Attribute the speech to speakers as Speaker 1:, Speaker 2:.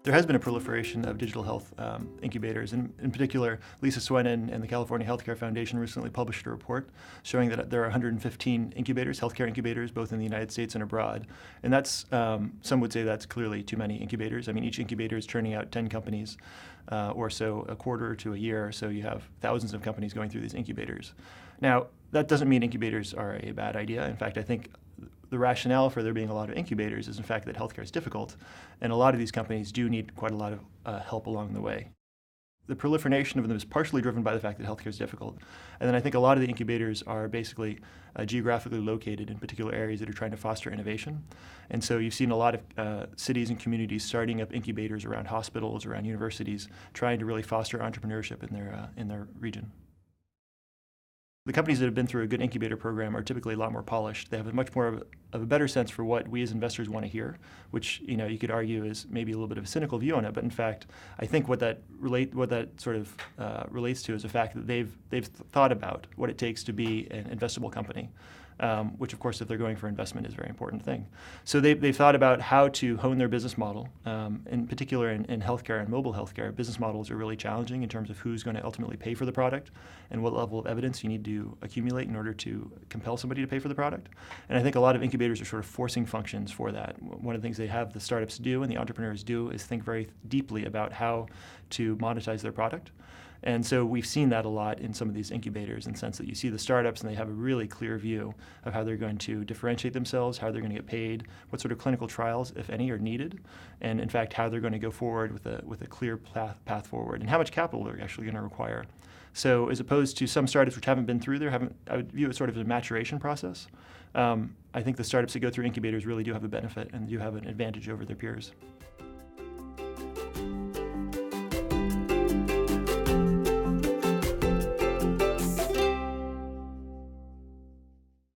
Speaker 1: There has been a proliferation of digital health incubators. In particular, Lisa Swennen and the California Healthcare Foundation recently published a report showing that there are 115 incubators, healthcare incubators, both in the United States and abroad. And that's, some would say that's clearly too many incubators. I mean, each incubator is churning out 10 companies or so a quarter to a year. So you have thousands of companies going through these incubators. Now, that doesn't mean incubators are a bad idea. In fact, I think the rationale for there being a lot of incubators is in fact that healthcare is difficult, and a lot of these companies do need quite a lot of help along the way. The proliferation of them is partially driven by the fact that healthcare is difficult, and then I think a lot of the incubators are basically geographically located in particular areas that are trying to foster innovation. And so you've seen a lot of cities and communities starting up incubators around hospitals, around universities, trying to really foster entrepreneurship in their region. The companies that have been through a good incubator program are typically a lot more polished. They have a much more of a better sense for what we as investors want to hear, which you could argue is maybe a little bit of a cynical view on it. But in fact, I think what that sort of relates to is the fact that they've thought about what it takes to be an investable company. Which, of course, if they're going for investment, is a very important thing. So they've thought about how to hone their business model. In particular, in healthcare and mobile healthcare, business models are really challenging in terms of who's going to ultimately pay for the product and what level of evidence you need to accumulate in order to compel somebody to pay for the product. And I think a lot of incubators are sort of forcing functions for that. One of the things they have the startups do and the entrepreneurs do is think very deeply about how to monetize their product. And so we've seen that a lot in some of these incubators in the sense that you see the startups and they have a really clear view of how they're going to differentiate themselves, how they're going to get paid, what sort of clinical trials, if any, are needed, and in fact how they're going to go forward with a clear path forward, and how much capital they're actually going to require. So as opposed to some startups which haven't been through there, I would view it sort of as a maturation process. I think the startups that go through incubators really do have a benefit and do have an advantage over their peers.